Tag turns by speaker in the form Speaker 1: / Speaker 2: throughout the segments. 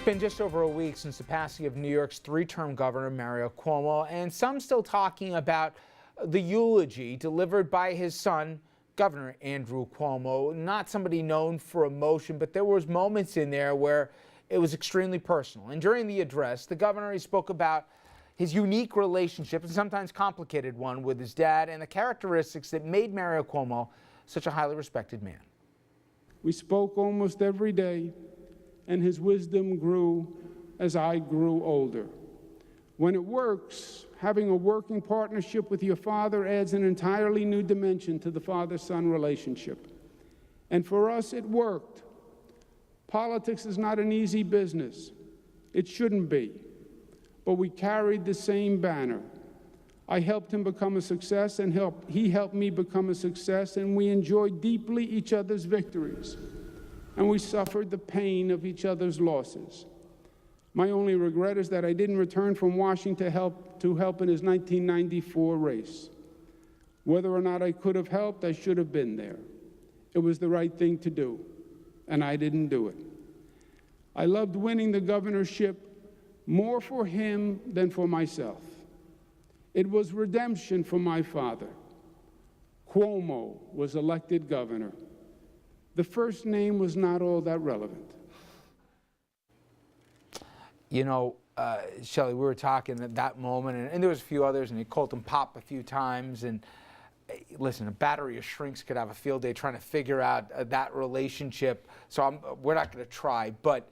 Speaker 1: It's been just over a week since the passing of New York's three-term governor, Mario Cuomo, and some still talking about the eulogy delivered by his son, Governor Andrew Cuomo. Not somebody known for emotion, but there was moments in there where it was extremely personal. And during the address, the governor, he spoke about his unique relationship, and sometimes complicated one, with his dad, and the characteristics that made Mario Cuomo such a highly respected man.
Speaker 2: We spoke almost every day, and his wisdom grew as I grew older. When it works, having a working partnership with your father adds an entirely new dimension to the father-son relationship. And for us, it worked. Politics is not an easy business. It shouldn't be. But we carried the same banner. I helped him become a success, and he helped me become a success, and we enjoyed deeply each other's victories. And we suffered the pain of each other's losses. My only regret is that I didn't return from Washington to help in his 1994 race. Whether or not I could have helped, I should have been there. It was the right thing to do, and I didn't do it. I loved winning the governorship more for him than for myself. It was redemption for my father. Cuomo was elected governor. The first name was not all that relevant.
Speaker 1: You know, Shelley, we were talking at that moment, and there was a few others, and he called him Pop a few times. And listen, a battery of shrinks could have a field day trying to figure out that relationship. So we're not going to try. But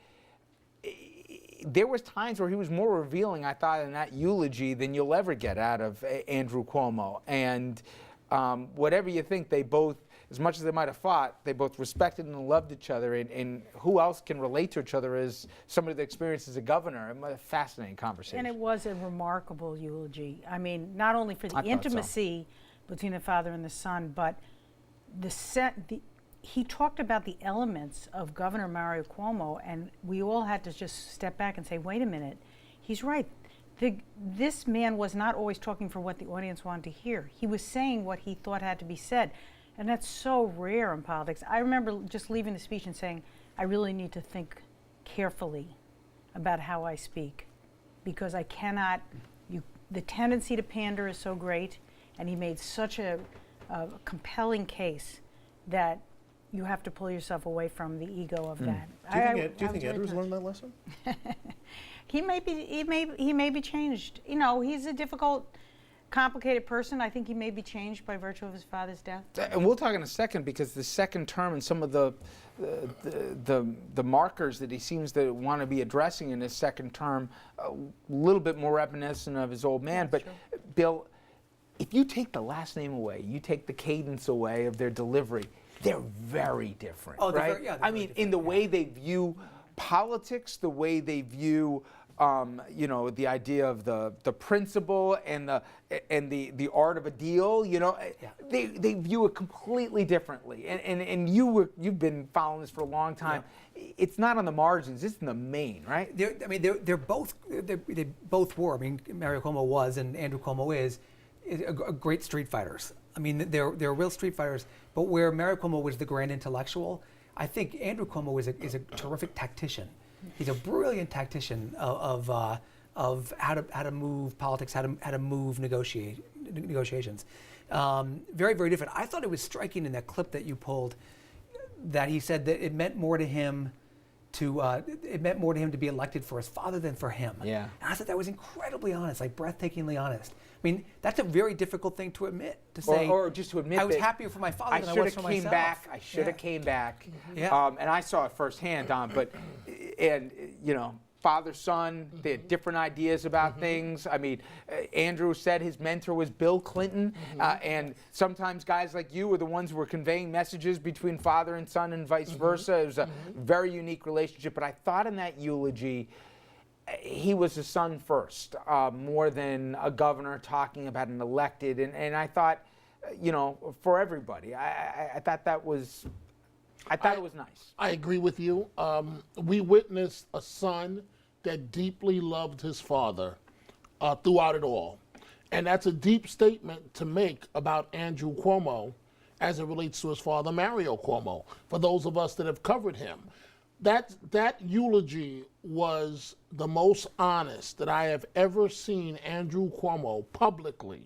Speaker 1: there was times where he was more revealing, I thought, in that eulogy than you'll ever get out of Andrew Cuomo. And whatever you think, they both, as much as they might have fought, they both respected and loved each other. And who else can relate to each other as somebody that experienced as a governor? A fascinating conversation.
Speaker 3: And it was a remarkable eulogy. I mean, not only for the intimacy between the father and the son, but he talked about the elements of Governor Mario Cuomo, and we all had to just step back and say, wait a minute, he's right. This man was not always talking for what the audience wanted to hear. He was saying what he thought had to be said. And that's so rare in politics. I remember just leaving the speech and saying, I really need to think carefully about how I speak, because I cannot, the tendency to pander is so great, and he made such a compelling case that you have to pull yourself away from the ego of that.
Speaker 4: Do you think Andrew's learned that lesson?
Speaker 3: He may be changed. You know, he's a difficult, complicated person. I think he may be changed by virtue of his father's death.
Speaker 1: And we'll talk in a second, because the second term and some of the markers that he seems to want to be addressing in his second term, a little bit more reminiscent of his old man. But
Speaker 3: True.
Speaker 1: Bill, if you take the last name away, you take the cadence away of their delivery, they're very different, right? I mean, in the way they view politics, the way they view you know, the idea of the principle and the art of a deal, you know, they view it completely differently. And you've been following this for a long time. Yeah. It's not on the margins; it's in the main, right?
Speaker 5: They both were. I mean, Mario Cuomo was, and Andrew Cuomo is a great street fighters. I mean, they're real street fighters. But where Mario Cuomo was the grand intellectual, I think Andrew Cuomo is a terrific tactician. He's a brilliant tactician of how to move politics, how to move negotiations. Very, very different. I thought it was striking in that clip that you pulled that he said that it meant more to him to be elected for his father than for him.
Speaker 1: Yeah.
Speaker 5: And I thought that was incredibly honest, like breathtakingly honest. I mean, that's a very difficult thing to admit, to say.
Speaker 1: Or just to admit
Speaker 5: I was happier for my father than I was for myself.
Speaker 1: I should have came back.
Speaker 5: Yeah.
Speaker 1: And I saw it firsthand, Don. And you know, father, son, they had different ideas about things. I mean, Andrew said his mentor was Bill Clinton, and sometimes guys like you were the ones who were conveying messages between father and son, and vice versa. It was a very unique relationship. But I thought in that eulogy, he was a son first, more than a governor talking about an elected. And I thought, you know, for everybody, I thought that was, it was nice.
Speaker 4: I agree with you. We witnessed a son that deeply loved his father throughout it all. And that's a deep statement to make about Andrew Cuomo as it relates to his father, Mario Cuomo, for those of us that have covered him. that eulogy was the most honest that I have ever seen Andrew Cuomo publicly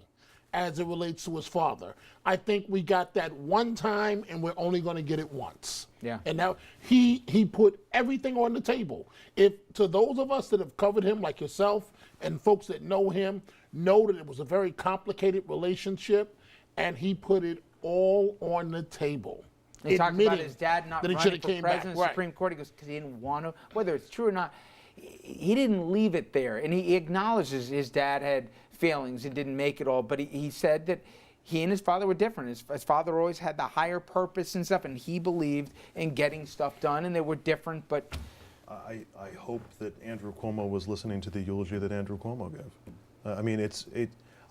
Speaker 4: as it relates to his father. I think we got that one time and we're only going to get it once.
Speaker 1: Yeah.
Speaker 4: And now he put everything on the table. If to those of us that have covered him like yourself and folks that know him know that it was a very complicated relationship and he put it all on the table.
Speaker 1: He talked about his dad not
Speaker 4: that he
Speaker 1: running
Speaker 4: should've
Speaker 1: for
Speaker 4: came
Speaker 1: president of the
Speaker 4: back.
Speaker 1: Supreme Court. He goes, because he didn't want to. Whether it's true or not, he didn't leave it there. And he acknowledges his dad had failings and didn't make it all. But he said that he and his father were different. His father always had the higher purpose and stuff, and he believed in getting stuff done, and they were different. But
Speaker 6: I hope that Andrew Cuomo was listening to the eulogy that Andrew Cuomo gave. I mean,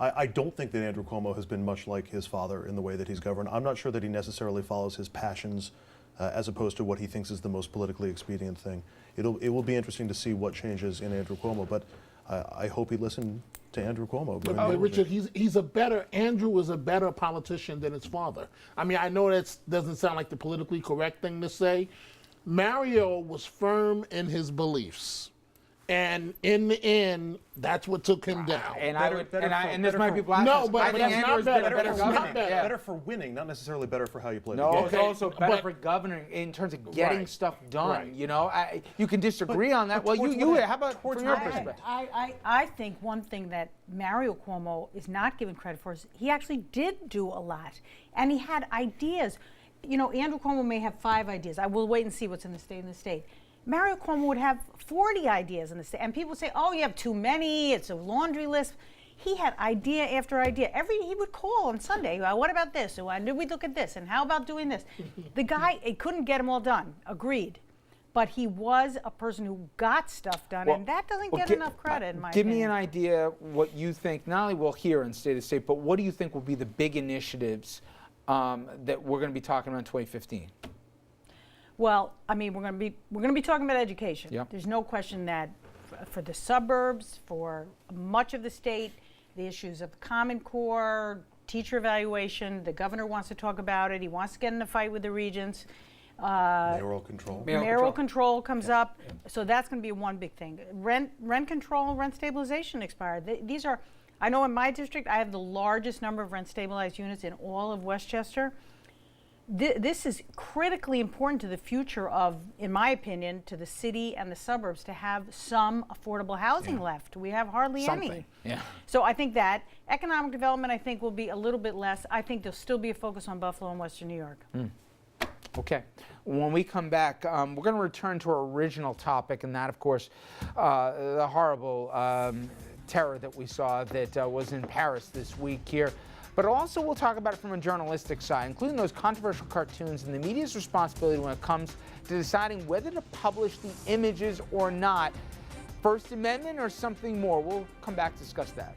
Speaker 6: I don't think that Andrew Cuomo has been much like his father in the way that he's governed. I'm not sure that he necessarily follows his passions as opposed to what he thinks is the most politically expedient thing. It will be interesting to see what changes in Andrew Cuomo, but I hope he listened to Andrew Cuomo.
Speaker 4: But Richard, Andrew is a better politician than his father. I mean, I know that doesn't sound like the politically correct thing to say. Mario was firm in his beliefs. And in the end, that's what took him down.
Speaker 1: And this might be blasphemous.
Speaker 4: No, but
Speaker 1: I think
Speaker 4: that's
Speaker 1: Andrew's
Speaker 4: not better.
Speaker 1: better
Speaker 4: That's
Speaker 1: for
Speaker 4: not
Speaker 1: government.
Speaker 4: better.
Speaker 1: Yeah.
Speaker 6: Better for winning, not necessarily better for how you play
Speaker 1: No,
Speaker 6: the game.
Speaker 1: it's also better
Speaker 4: but-
Speaker 1: for governing in terms of getting
Speaker 4: Right.
Speaker 1: stuff done.
Speaker 4: Right.
Speaker 1: You know, how about
Speaker 6: towards
Speaker 1: you?
Speaker 6: what-
Speaker 1: How about from your perspective?
Speaker 3: I think one thing that Mario Cuomo is not given credit for is he actually did do a lot, and he had ideas. You know, Andrew Cuomo may have 5 ideas. I will wait and see what's in the state. Mario Cuomo would have 40 ideas in the state, and people say, "Oh, you have too many. It's a laundry list." He had idea after idea. He would call on Sunday. What about this? When did we look at this? And how about doing this? The guy, it couldn't get them all done. Agreed. But he was a person who got stuff done, and that doesn't get enough credit, in my
Speaker 1: Give
Speaker 3: opinion.
Speaker 1: me an idea what you think, not only we'll hear in State of State, but what do you think will be the big initiatives that we're going to be talking about in 2015?
Speaker 3: Well, I mean, we're going to be talking about education.
Speaker 1: Yep.
Speaker 3: There's no question that for the suburbs, for much of the state, the issues of Common Core, teacher evaluation, the governor wants to talk about it. He wants to get in a fight with the regents.
Speaker 6: Mayoral control.
Speaker 3: Mayoral control comes up, so that's going to be one big thing. Rent control, rent stabilization expired. These are, I know in my district, I have the largest number of rent stabilized units in all of Westchester. This is critically important to the future of, in my opinion, to the city and the suburbs to have some affordable housing left. We have hardly any.
Speaker 1: Yeah.
Speaker 3: So I think that economic development, I think, will be a little bit less. I think there'll still be a focus on Buffalo and Western New York.
Speaker 1: Okay. When we come back, we're going to return to our original topic, and that, of course, the horrible terror that we saw that was in Paris this week here. But also we'll talk about it from a journalistic side, including those controversial cartoons and the media's responsibility when it comes to deciding whether to publish the images or not. First Amendment or something more? We'll come back to discuss that.